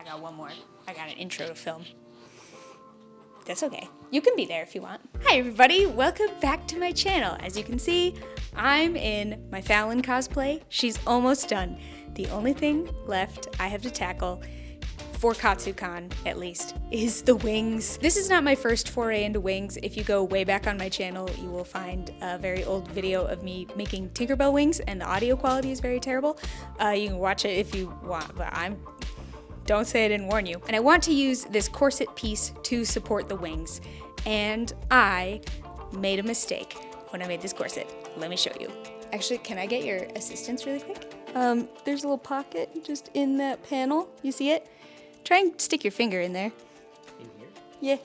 got one more. I got an intro to film. That's okay. You can be there if you want. Hi everybody, welcome back to my channel. As you can see, I'm in my Falin cosplay. She's almost done. The only thing left I have to tackle, for KatsuCon at least, is the wings. This is not my first foray into wings. If you go way back on my channel, you will find a very old video of me making Tinkerbell wings, and the audio quality is very terrible. You can watch it if you want, but don't say I didn't warn you. And I want to use this corset piece to support the wings. And I made a mistake when I made this corset. Let me show you. Actually, can I get your assistance really quick? There's a little pocket just in that panel. You see it? Try and stick your finger in there. In here? Yeah.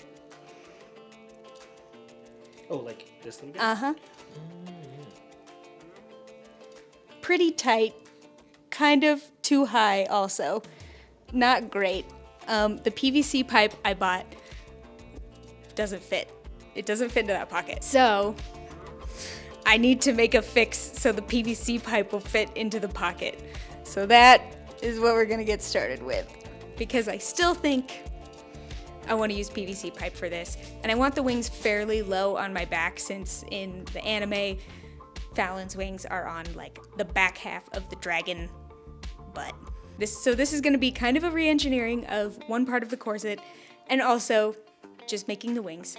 Oh, like this thing? Uh-huh. Pretty tight. Kind of too high also. Not great. The PVC pipe I bought doesn't fit. It doesn't fit into that pocket. So I need to make a fix so the PVC pipe will fit into the pocket. So that is what we're gonna get started with. Because I still think I want to use PVC pipe for this. And I want the wings fairly low on my back, since in the anime, Falin's wings are on like the back half of the dragon butt. So this is going to be kind of a re-engineering of one part of the corset, and also just making the wings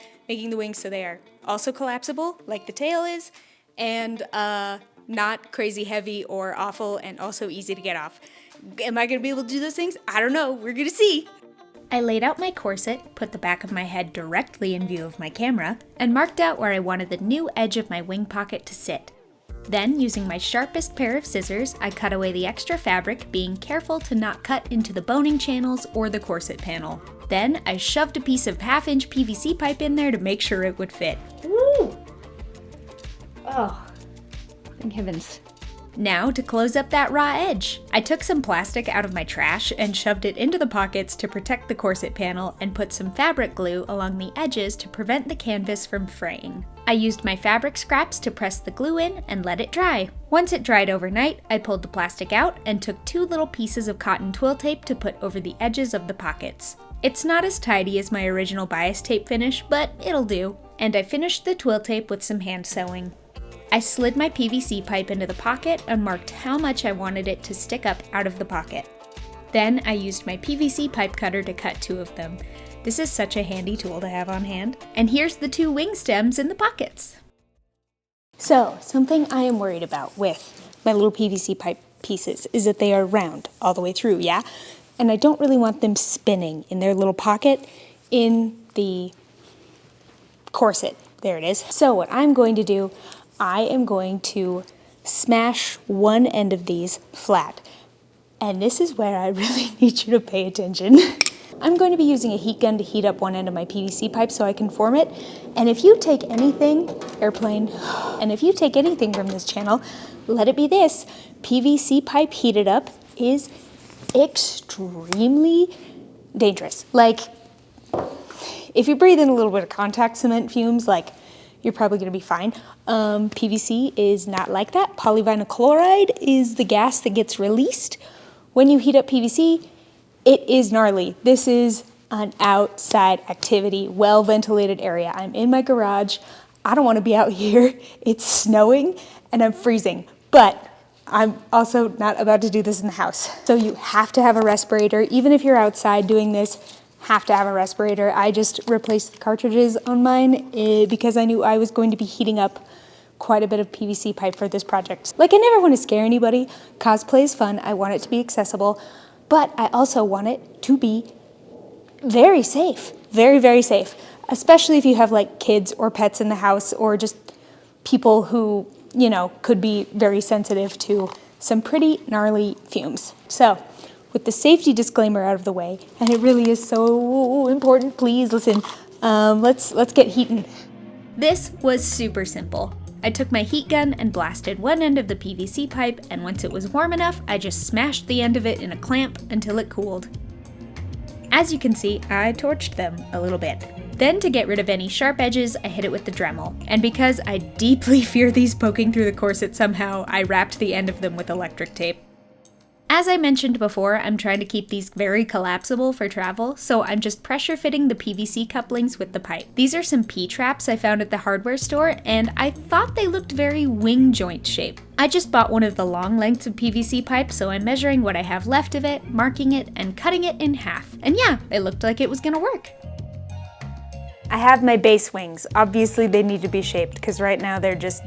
so they are also collapsible like the tail is, and not crazy heavy or awful, and also easy to get off. Am I going to be able to do those things? I don't know. We're going to see. I laid out my corset, put the back of my head directly in view of my camera, and marked out where I wanted the new edge of my wing pocket to sit. Then, using my sharpest pair of scissors, I cut away the extra fabric, being careful to not cut into the boning channels or the corset panel. Then, I shoved a piece of 1/2-inch PVC pipe in there to make sure it would fit. Woo! Oh, thank heavens. Now to close up that raw edge. I took some plastic out of my trash and shoved it into the pockets to protect the corset panel, and put some fabric glue along the edges to prevent the canvas from fraying. I used my fabric scraps to press the glue in and let it dry. Once it dried overnight, I pulled the plastic out and took 2 little pieces of cotton twill tape to put over the edges of the pockets. It's not as tidy as my original bias tape finish, but it'll do. And I finished the twill tape with some hand sewing. I slid my PVC pipe into the pocket and marked how much I wanted it to stick up out of the pocket. Then I used my PVC pipe cutter to cut 2 of them. This is such a handy tool to have on hand. And here's the 2 wing stems in the pockets. So, something I am worried about with my little PVC pipe pieces is that they are round all the way through, yeah? And I don't really want them spinning in their little pocket in the corset. There it is. So what I'm going to do, I am going to smash one end of these flat. And this is where I really need you to pay attention. I'm going to be using a heat gun to heat up one end of my PVC pipe so I can form it. And if you take anything, airplane, and if you take anything from this channel, let it be this. PVC pipe heated up is extremely dangerous. Like, if you breathe in a little bit of contact cement fumes, like, you're probably going to be fine. PVC is not like that. Polyvinyl chloride is the gas that gets released when you heat up PVC. It is gnarly. This is an outside activity, well-ventilated area. I'm in my garage. I don't want to be out here. It's snowing and I'm freezing, but I'm also not about to do this in the house. So you have to have a respirator. Even if you're outside doing this, have to have a respirator. I just replaced the cartridges on mine because I knew I was going to be heating up quite a bit of PVC pipe for this project. Like, I never want to scare anybody. Cosplay is fun. I want it to be accessible, but I also want it to be very safe. Very, very safe. Especially if you have like kids or pets in the house, or just people who, you know, could be very sensitive to some pretty gnarly fumes. So, with the safety disclaimer out of the way, and it really is so important, please listen, let's get heating. This was super simple. I took my heat gun and blasted one end of the PVC pipe, and once it was warm enough, I just smashed the end of it in a clamp until it cooled. As you can see, I torched them a little bit. Then, to get rid of any sharp edges, I hit it with the Dremel. And because I deeply fear these poking through the corset somehow, I wrapped the end of them with electric tape. As I mentioned before, I'm trying to keep these very collapsible for travel, so I'm just pressure fitting the PVC couplings with the pipe. These are some P-traps I found at the hardware store, and I thought they looked very wing joint shaped. I just bought one of the long lengths of PVC pipe, so I'm measuring what I have left of it, marking it, and cutting it in half. And yeah, it looked like it was gonna work. I have my base wings. Obviously they need to be shaped, because right now they're just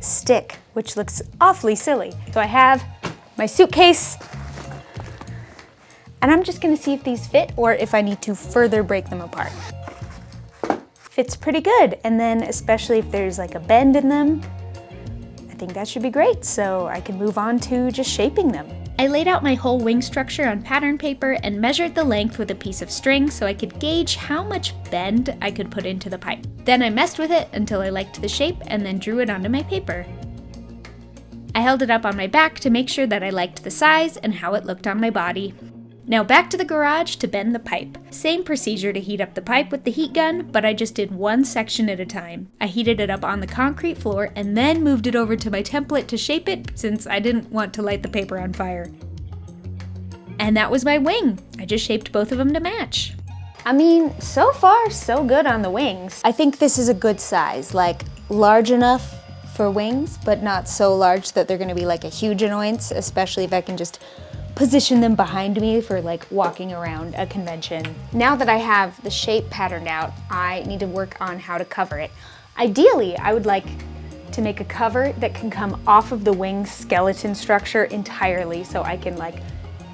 stick, which looks awfully silly. So I have my suitcase, and I'm just gonna see if these fit or if I need to further break them apart. Fits pretty good, and then especially if there's like a bend in them, I think that should be great, so I can move on to just shaping them. I laid out my whole wing structure on pattern paper and measured the length with a piece of string so I could gauge how much bend I could put into the pipe. Then I messed with it until I liked the shape and then drew it onto my paper. I held it up on my back to make sure that I liked the size and how it looked on my body. Now back to the garage to bend the pipe. Same procedure to heat up the pipe with the heat gun, but I just did one section at a time. I heated it up on the concrete floor and then moved it over to my template to shape it since I didn't want to light the paper on fire. And that was my wing. I just shaped both of them to match. I mean, so far so good on the wings. I think this is a good size, like large enough for wings, but not so large that they're gonna be like a huge annoyance, especially if I can just position them behind me for like walking around a convention. Now that I have the shape patterned out, I need to work on how to cover it. Ideally, I would like to make a cover that can come off of the wing skeleton structure entirely, so I can like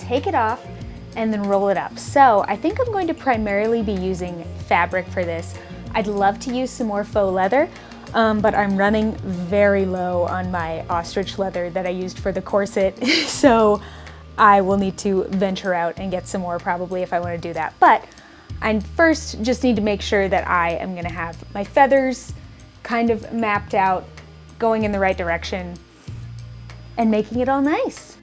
take it off and then roll it up. So I think I'm going to primarily be using fabric for this. I'd love to use some more faux leather, but I'm running very low on my ostrich leather that I used for the corset, so I will need to venture out and get some more probably if I want to do that. But I first just need to make sure that I am going to have my feathers kind of mapped out, going in the right direction, and making it all nice.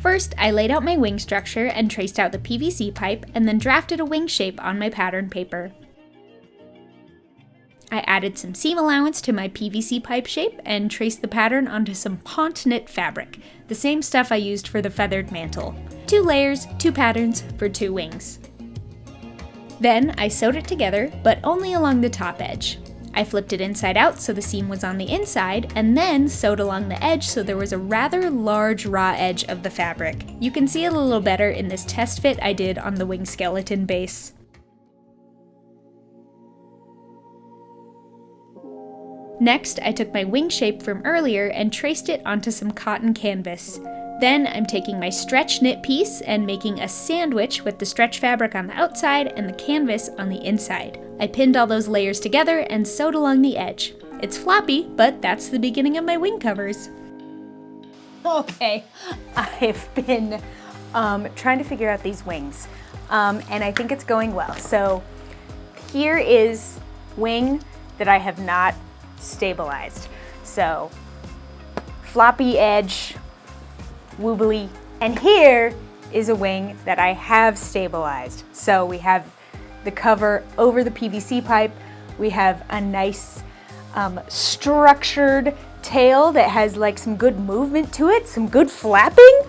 First, I laid out my wing structure and traced out the PVC pipe and then drafted a wing shape on my pattern paper. I added some seam allowance to my PVC pipe shape and traced the pattern onto some pont knit fabric, the same stuff I used for the feathered mantle. 2 layers, 2 patterns for 2 wings. Then I sewed it together, but only along the top edge. I flipped it inside out so the seam was on the inside, and then sewed along the edge so there was a rather large raw edge of the fabric. You can see it a little better in this test fit I did on the wing skeleton base. Next, I took my wing shape from earlier and traced it onto some cotton canvas. Then I'm taking my stretch knit piece and making a sandwich with the stretch fabric on the outside and the canvas on the inside. I pinned all those layers together and sewed along the edge. It's floppy, but that's the beginning of my wing covers. Okay, I've been trying to figure out these wings, and I think it's going well. So here is wing that I have not stabilized. So floppy edge, woobly, and here is a wing that I have stabilized. So we have the cover over the PVC pipe. We have a nice structured tail that has like some good movement to it, some good flapping.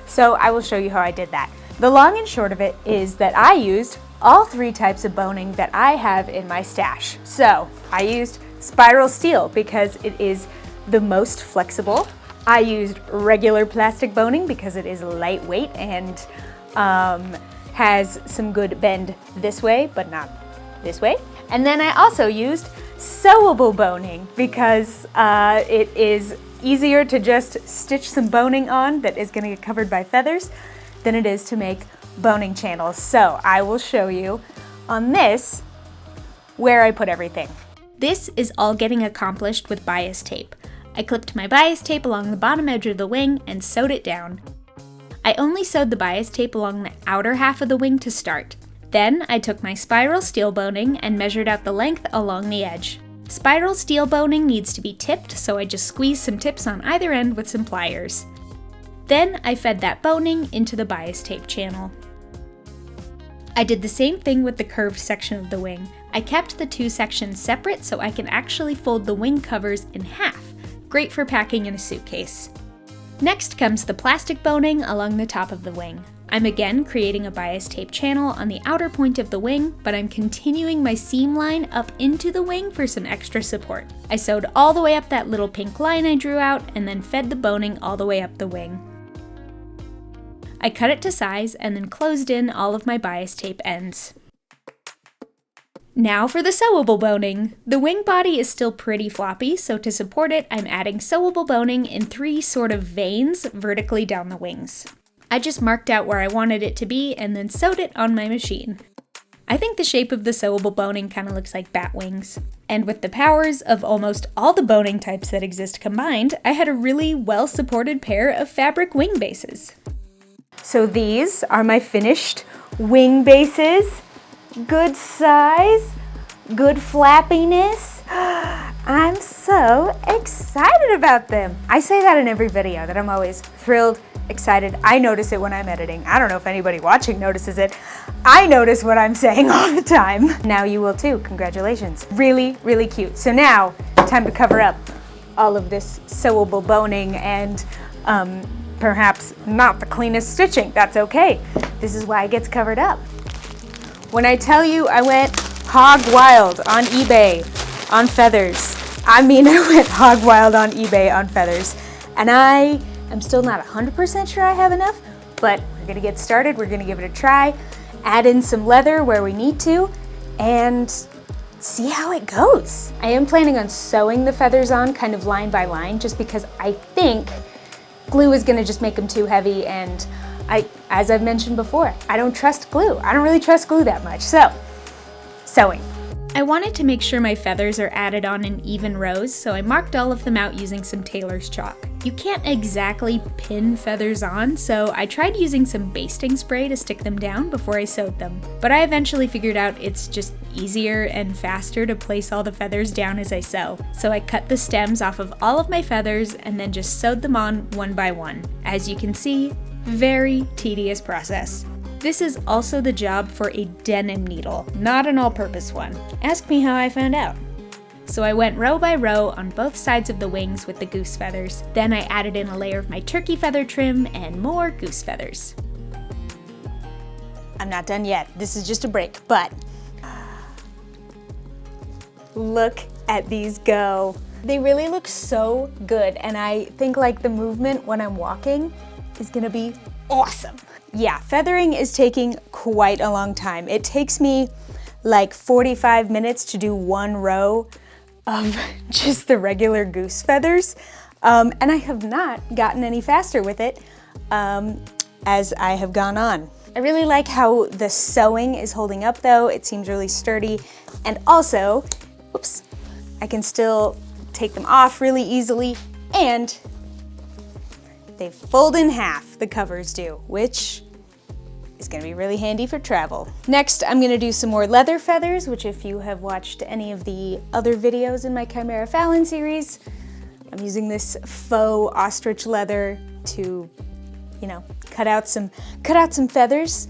So I will show you how I did that. The long and short of it is that I used all 3 types of boning that I have in my stash. So I used spiral steel because it is the most flexible. I used regular plastic boning because it is lightweight and has some good bend this way, but not this way. And then I also used sewable boning because it is easier to just stitch some boning on that is gonna get covered by feathers than it is to make boning channels. So I will show you on this where I put everything. This is all getting accomplished with bias tape. I clipped my bias tape along the bottom edge of the wing and sewed it down. I only sewed the bias tape along the outer half of the wing to start. Then I took my spiral steel boning and measured out the length along the edge. Spiral steel boning needs to be tipped, so I just squeezed some tips on either end with some pliers. Then I fed that boning into the bias tape channel. I did the same thing with the curved section of the wing. I kept the 2 sections separate so I can actually fold the wing covers in half. Great for packing in a suitcase. Next comes the plastic boning along the top of the wing. I'm again creating a bias tape channel on the outer point of the wing, but I'm continuing my seam line up into the wing for some extra support. I sewed all the way up that little pink line I drew out and then fed the boning all the way up the wing. I cut it to size and then closed in all of my bias tape ends. Now for the sewable boning. The wing body is still pretty floppy, so to support it, I'm adding sewable boning in 3 sort of veins vertically down the wings. I just marked out where I wanted it to be and then sewed it on my machine. I think the shape of the sewable boning kind of looks like bat wings. And with the powers of almost all the boning types that exist combined, I had a really well-supported pair of fabric wing bases. So these are my finished wing bases. Good size, good flappiness. I'm so excited about them. I say that in every video, that I'm always thrilled, excited. I notice it when I'm editing. I don't know if anybody watching notices it. I notice what I'm saying all the time. Now you will too, congratulations. Really, really cute. So now, time to cover up all of this sewable boning and perhaps not the cleanest stitching. That's okay. This is why it gets covered up. When I tell you I went hog wild on eBay on feathers, I mean I went hog wild on eBay on feathers. And I am still not 100% sure I have enough, but we're gonna get started, we're gonna give it a try, add in some leather where we need to, and see how it goes. I am planning on sewing the feathers on kind of line by line, just because I think glue is gonna just make them too heavy, and as I've mentioned before, I don't trust glue. I don't really trust glue that much, so sewing. I wanted to make sure my feathers are added on in even rows, so I marked all of them out using some tailor's chalk. You can't exactly pin feathers on, so I tried using some basting spray to stick them down before I sewed them. But I eventually figured out it's just easier and faster to place all the feathers down as I sew. So I cut the stems off of all of my feathers and then just sewed them on one by one. As you can see, very tedious process. This is also the job for a denim needle, not an all-purpose one. Ask me how I found out. So I went row by row on both sides of the wings with the goose feathers. Then I added in a layer of my turkey feather trim and more goose feathers. I'm not done yet. This is just a break, but look at these go. They really look so good, and I think like the movement when I'm walking is gonna be awesome. Yeah, feathering is taking quite a long time. It takes me like 45 minutes to do one row of just the regular goose feathers. And I have not gotten any faster with it as I have gone on. I really like how the sewing is holding up though. It seems really sturdy. And also, oops, I can still take them off really easily, and they fold in half, the covers do, which is gonna be really handy for travel. Next, I'm gonna do some more leather feathers, which if you have watched any of the other videos in my Chimera Falin series, I'm using this faux ostrich leather to, you know, cut out some feathers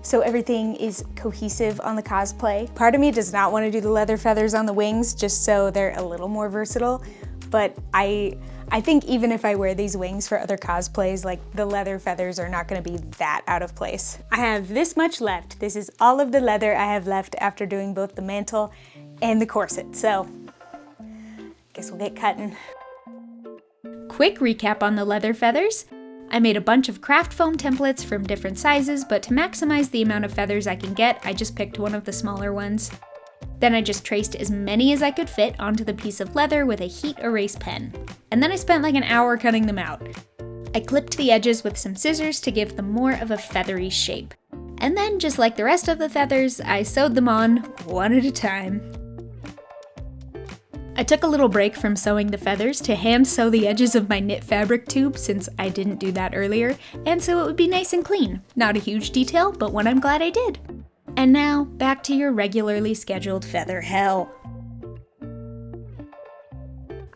so everything is cohesive on the cosplay. Part of me does not wanna do the leather feathers on the wings just so they're a little more versatile, but I think even if I wear these wings for other cosplays, like the leather feathers are not gonna be that out of place. I have this much left. This is all of the leather I have left after doing both the mantle and the corset, so guess we'll get cutting. Quick recap on the leather feathers. I made a bunch of craft foam templates from different sizes, but to maximize the amount of feathers I can get, I just picked one of the smaller ones. Then I just traced as many as I could fit onto the piece of leather with a heat erase pen. And then I spent like an hour cutting them out. I clipped the edges with some scissors to give them more of a feathery shape. And then, just like the rest of the feathers, I sewed them on one at a time. I took a little break from sewing the feathers to hand sew the edges of my knit fabric tube since I didn't do that earlier, and so it would be nice and clean. Not a huge detail, but one I'm glad I did. And now, back to your regularly scheduled feather hell.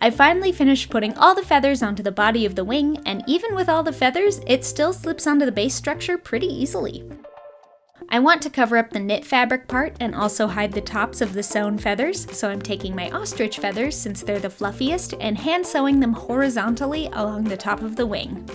I finally finished putting all the feathers onto the body of the wing, and even with all the feathers, it still slips onto the base structure pretty easily. I want to cover up the knit fabric part and also hide the tops of the sewn feathers, so I'm taking my ostrich feathers, since they're the fluffiest, and hand sewing them horizontally along the top of the wing.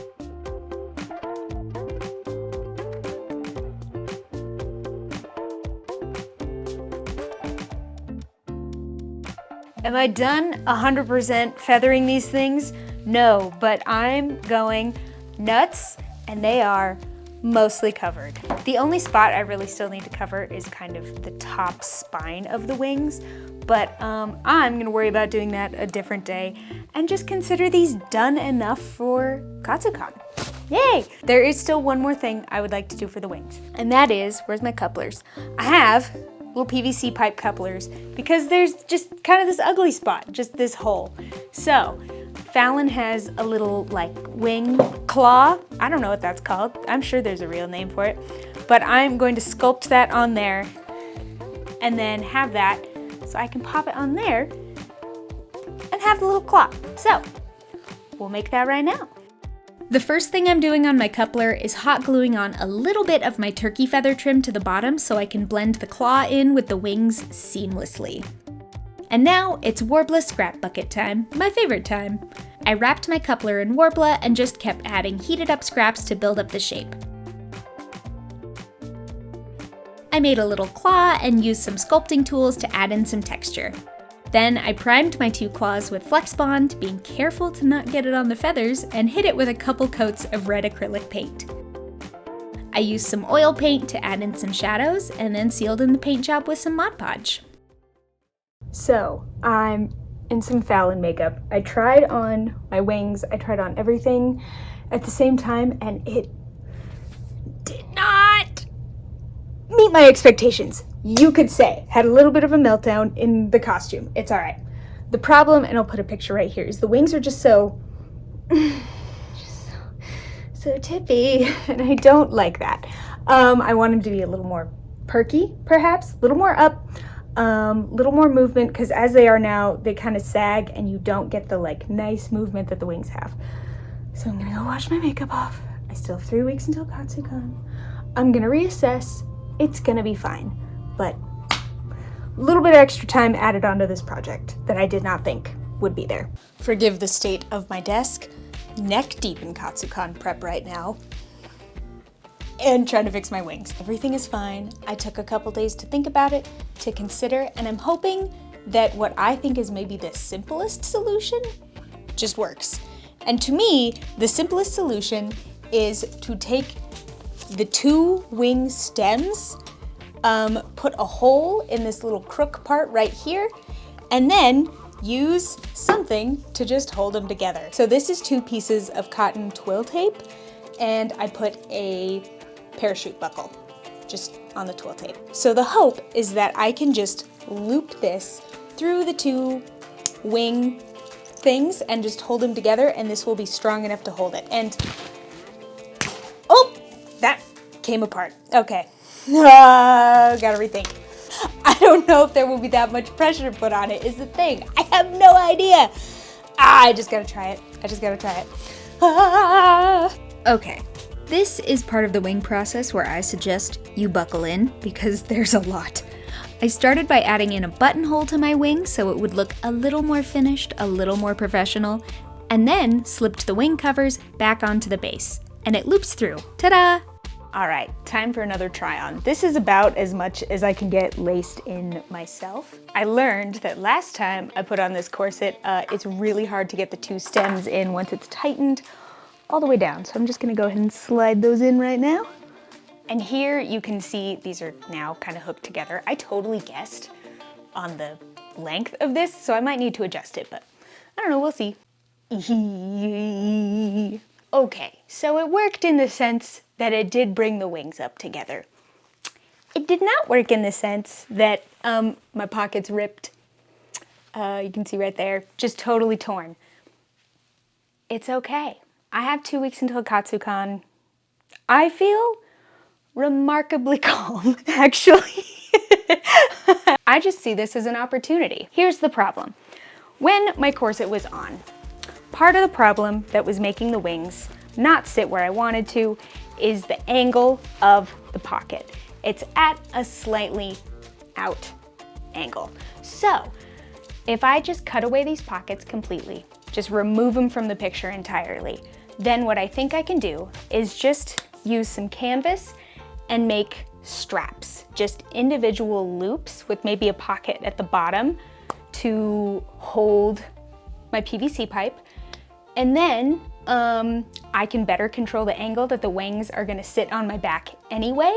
Am I done 100% feathering these things? No, but I'm going nuts, and they are mostly covered. The only spot I really still need to cover is kind of the top spine of the wings, but I'm gonna worry about doing that a different day and just consider these done enough for Katsucon. Yay! There is still one more thing I would like to do for the wings, and that is, where's my couplers? I have little PVC pipe couplers because there's just kind of this ugly spot, just this hole. So Falin has a little like wing claw. I don't know what that's called. I'm sure there's a real name for it, but I'm going to sculpt that on there and then have that so I can pop it on there and have the little claw. So we'll make that right now. The first thing I'm doing on my coupler is hot gluing on a little bit of my turkey feather trim to the bottom so I can blend the claw in with the wings seamlessly. And now it's Warbler scrap bucket time, my favorite time. I wrapped my coupler in Warbler and just kept adding heated up scraps to build up the shape. I made a little claw and used some sculpting tools to add in some texture. Then I primed my two claws with Flex Bond, being careful to not get it on the feathers, and hit it with a couple coats of red acrylic paint. I used some oil paint to add in some shadows, and then sealed in the paint job with some Mod Podge. So, I'm in some Falin makeup. I tried on my wings, I tried on everything at the same time, and it did not meet my expectations. You could say, had a little bit of a meltdown in the costume. It's all right. The problem, and I'll put a picture right here, is the wings are just so tippy, and I don't like that. I want them to be a little more perky, perhaps, a little more up, little more movement, because as they are now, they kind of sag, and you don't get the like nice movement that the wings have. So I'm gonna go wash my makeup off. I still have 3 weeks until Katsucon. I'm gonna reassess. It's gonna be fine. But a little bit of extra time added onto this project that I did not think would be there. Forgive the state of my desk. Neck deep in Katsucon prep right now. And trying to fix my wings. Everything is fine. I took a couple days to think about it, to consider, and I'm hoping that what I think is maybe the simplest solution just works. And to me, the simplest solution is to take the two wing stems, put a hole in this little crook part right here, and then use something to just hold them together. So this is 2 pieces of cotton twill tape, and I put a parachute buckle just on the twill tape. So the hope is that I can just loop this through the 2 wing things and just hold them together, and this will be strong enough to hold it. And oh, that came apart. Okay. Gotta rethink. I don't know if there will be that much pressure put on it, is the thing. I have no idea. I just gotta try it. Okay, this is part of the wing process where I suggest you buckle in because there's a lot. I started by adding in a buttonhole to my wing so it would look a little more finished, a little more professional, and then slipped the wing covers back onto the base. And it loops through. Ta-da! All right, time for another try on. This is about as much as I can get laced in myself. I learned that last time I put on this corset, it's really hard to get the 2 stems in once it's tightened all the way down. So I'm just gonna go ahead and slide those in right now. And here you can see these are now kind of hooked together. I totally guessed on the length of this, so I might need to adjust it, but I don't know, we'll see. Okay, so it worked in the sense that it did bring the wings up together. It did not work in the sense that my pockets ripped. You can see right there, just totally torn. It's okay. I have 2 weeks until Katsucon. I feel remarkably calm, actually. I just see this as an opportunity. Here's the problem. When my corset was on, part of the problem that was making the wings not sit where I wanted to is the angle of the pocket. It's at a slightly out angle. So if I just cut away these pockets completely, just remove them from the picture entirely, then what I think I can do is just use some canvas and make straps, just individual loops with maybe a pocket at the bottom to hold my PVC pipe. And then I can better control the angle that the wings are gonna sit on my back anyway.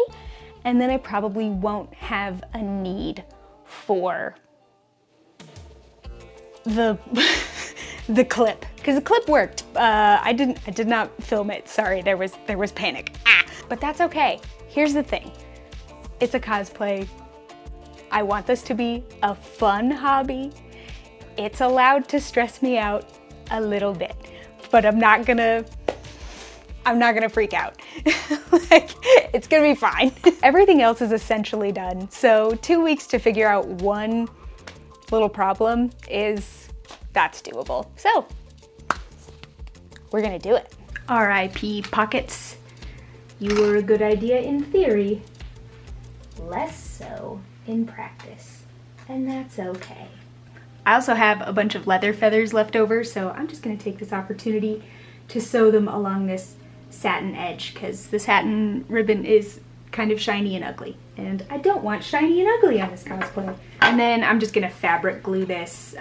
And then I probably won't have a need for the the clip, because the clip worked. I did not film it. Sorry, there was panic. But that's okay. Here's the thing. It's a cosplay. I want this to be a fun hobby. It's allowed to stress me out a little bit, but I'm not gonna freak out. Like, it's gonna be fine. Everything else is essentially done. So 2 weeks to figure out one little problem that's doable. So we're gonna do it. R.I.P. pockets. You were a good idea in theory, less so in practice, and that's okay. I also have a bunch of leather feathers left over, so I'm just gonna take this opportunity to sew them along this satin edge, because the satin ribbon is kind of shiny and ugly, and I don't want shiny and ugly on this cosplay. And then I'm just gonna fabric glue this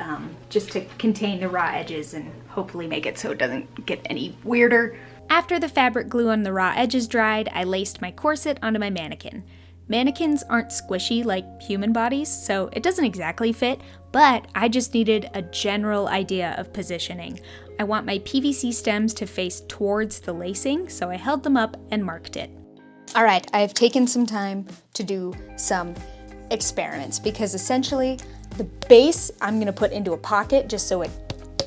just to contain the raw edges and hopefully make it so it doesn't get any weirder. After the fabric glue on the raw edges dried, I laced my corset onto my mannequin. Mannequins aren't squishy like human bodies, so it doesn't exactly fit, but I just needed a general idea of positioning. I want my PVC stems to face towards the lacing, so I held them up and marked it. All right, I've taken some time to do some experiments, because essentially the base I'm gonna put into a pocket just so it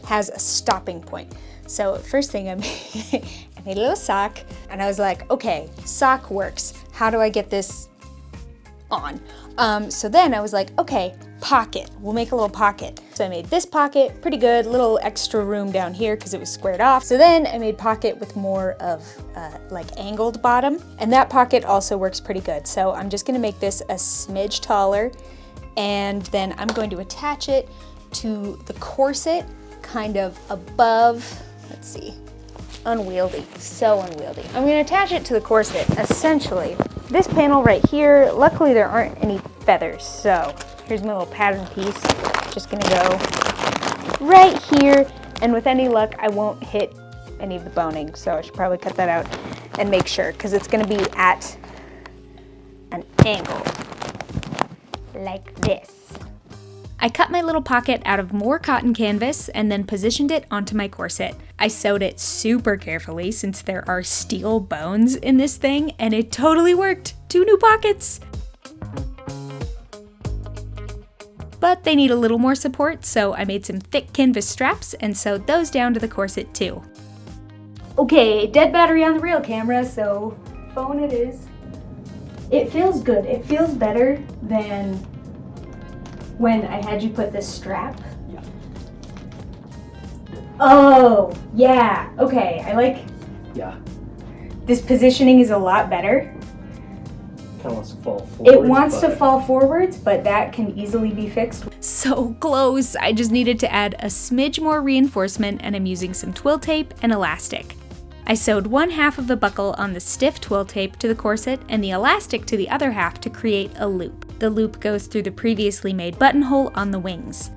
has a stopping point. So first thing I made a little sock, and I was like, okay, sock works. How do I get this on? So then I was like, okay, pocket, we'll make a little pocket. So I made this pocket, pretty good, little extra room down here because it was squared off. So then I made pocket with more of like angled bottom, and that pocket also works pretty good. So I'm just gonna make this a smidge taller, and then I'm going to attach it to the corset kind of above, let's see, unwieldy, so unwieldy. I'm gonna attach it to the corset, essentially. This panel right here, luckily there aren't any feathers, so here's my little pattern piece. Just gonna go right here, and with any luck, I won't hit any of the boning, so I should probably cut that out and make sure, because it's gonna be at an angle, like this. I cut my little pocket out of more cotton canvas and then positioned it onto my corset. I sewed it super carefully since there are steel bones in this thing, and it totally worked. 2 new pockets! But they need a little more support, so I made some thick canvas straps and sewed those down to the corset too. Okay, dead battery on the real camera, so phone it is. It feels good. It feels better than when I had you put this strap. Yeah. Oh, yeah, okay, I like, Yeah. this positioning is a lot better. Kind of wants to fall forward. It wants to fall forwards, but that can easily be fixed. So close, I just needed to add a smidge more reinforcement, and I'm using some twill tape and elastic. I sewed 1/2 of the buckle on the stiff twill tape to the corset and the elastic to the other half to create a loop. The loop goes through the previously made buttonhole on the wings.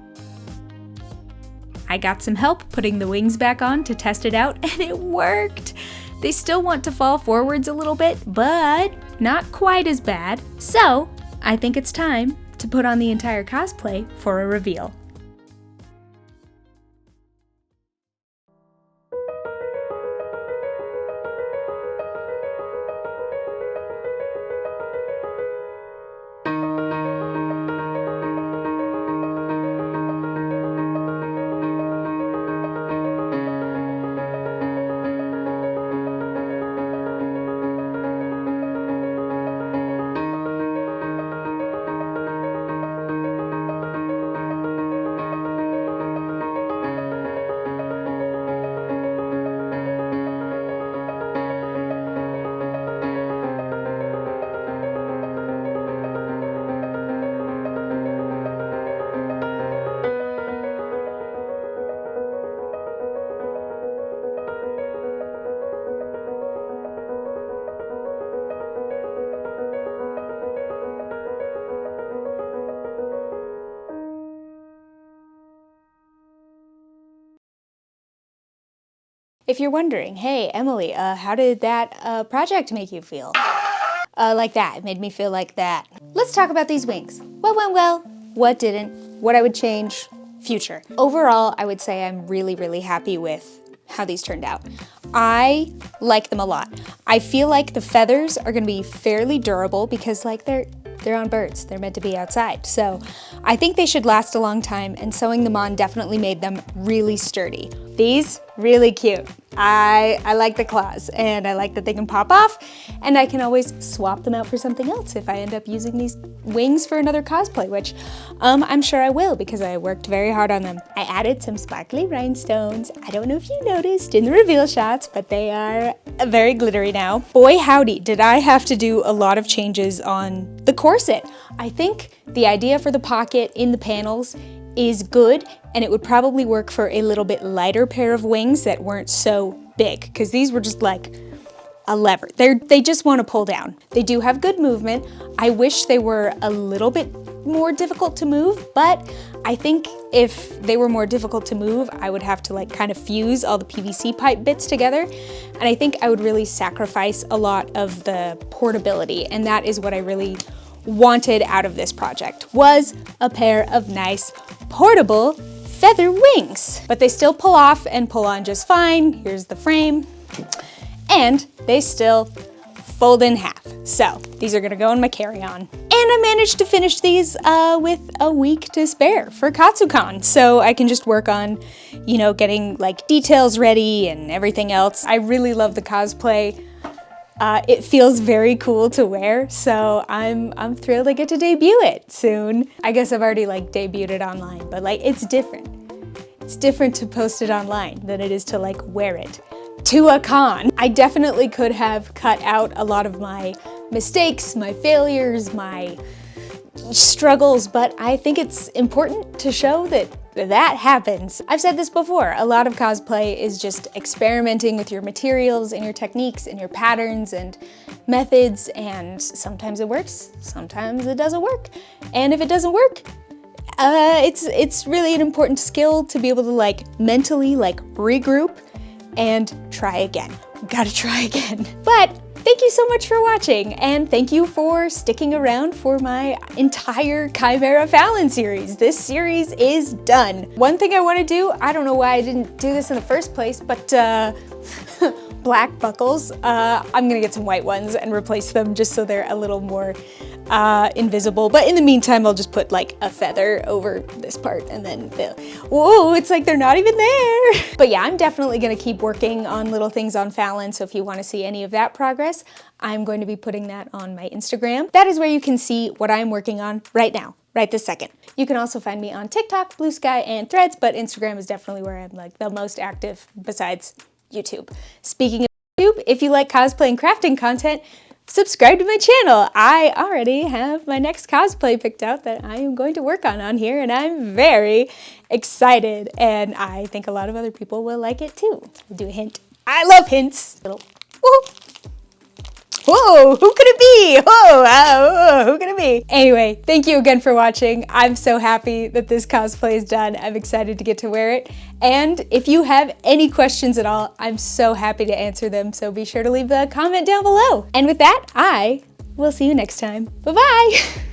I got some help putting the wings back on to test it out, and it worked! They still want to fall forwards a little bit, but not quite as bad. So I think it's time to put on the entire cosplay for a reveal. If you're wondering, hey, Emily, how did that project make you feel? Like that. It made me feel like that. Let's talk about these wings. What went well? What didn't? What I would change? Future. Overall, I would say I'm really, really happy with how these turned out. I like them a lot. I feel like the feathers are gonna be fairly durable because like they're on birds. They're meant to be outside. So I think they should last a long time, and sewing them on definitely made them really sturdy. These, really cute. I like the claws, and I like that they can pop off, and I can always swap them out for something else if I end up using these wings for another cosplay, which I'm sure I will because I worked very hard on them. I added some sparkly rhinestones. I don't know if you noticed in the reveal shots, but they are very glittery now. Boy howdy, did I have to do a lot of changes on the corset. I think the idea for the pocket in the panels is good, and it would probably work for a little bit lighter pair of wings that weren't so big, because these were just like a lever. They just want to pull down. They do have good movement. I wish they were a little bit more difficult to move, but I think if they were more difficult to move, I would have to like kind of fuse all the PVC pipe bits together, and I think I would really sacrifice a lot of the portability, and that is what I really wanted out of this project, was a pair of nice portable feather wings. But they still pull off and pull on just fine. Here's the frame. And they still fold in half. So these are gonna go in my carry-on. And I managed to finish these with a week to spare for Katsucon. So I can just work on, you know, getting like details ready and everything else. I really love the cosplay. It feels very cool to wear, so I'm thrilled I get to debut it soon. I guess I've already like debuted it online, but like it's different. It's different to post it online than it is to like wear it to a con. I definitely could have cut out a lot of my mistakes, my failures, my struggles, but I think it's important to show that that happens. I've said this before, a lot of cosplay is just experimenting with your materials and your techniques and your patterns and methods, and sometimes it works, sometimes it doesn't work. And if it doesn't work, it's really an important skill to be able to like mentally like regroup and try again. Gotta try again. But thank you so much for watching, and thank you for sticking around for my entire Chimera Falin series. This series is done. One thing I want to do, I don't know why I didn't do this in the first place, but black buckles. I'm gonna get some white ones and replace them just so they're a little more invisible. But in the meantime, I'll just put like a feather over this part, and then whoa, it's like they're not even there. But yeah, I'm definitely gonna keep working on little things on Falin, so if you wanna see any of that progress, I'm going to be putting that on my Instagram. That is where you can see what I'm working on right now, right this second. You can also find me on TikTok, Bluesky, and Threads, but Instagram is definitely where I'm like the most active besides YouTube. Speaking of YouTube, if you like cosplay and crafting content, subscribe to my channel. I already have my next cosplay picked out that I am going to work on here, and I'm very excited, and I think a lot of other people will like it too. I'll do a hint. I love hints. Little, whoa, who could it be? Whoa, who could it be? Anyway, thank you again for watching. I'm so happy that this cosplay is done. I'm excited to get to wear it. And if you have any questions at all, I'm so happy to answer them. So be sure to leave a comment down below. And with that, I will see you next time. Bye-bye.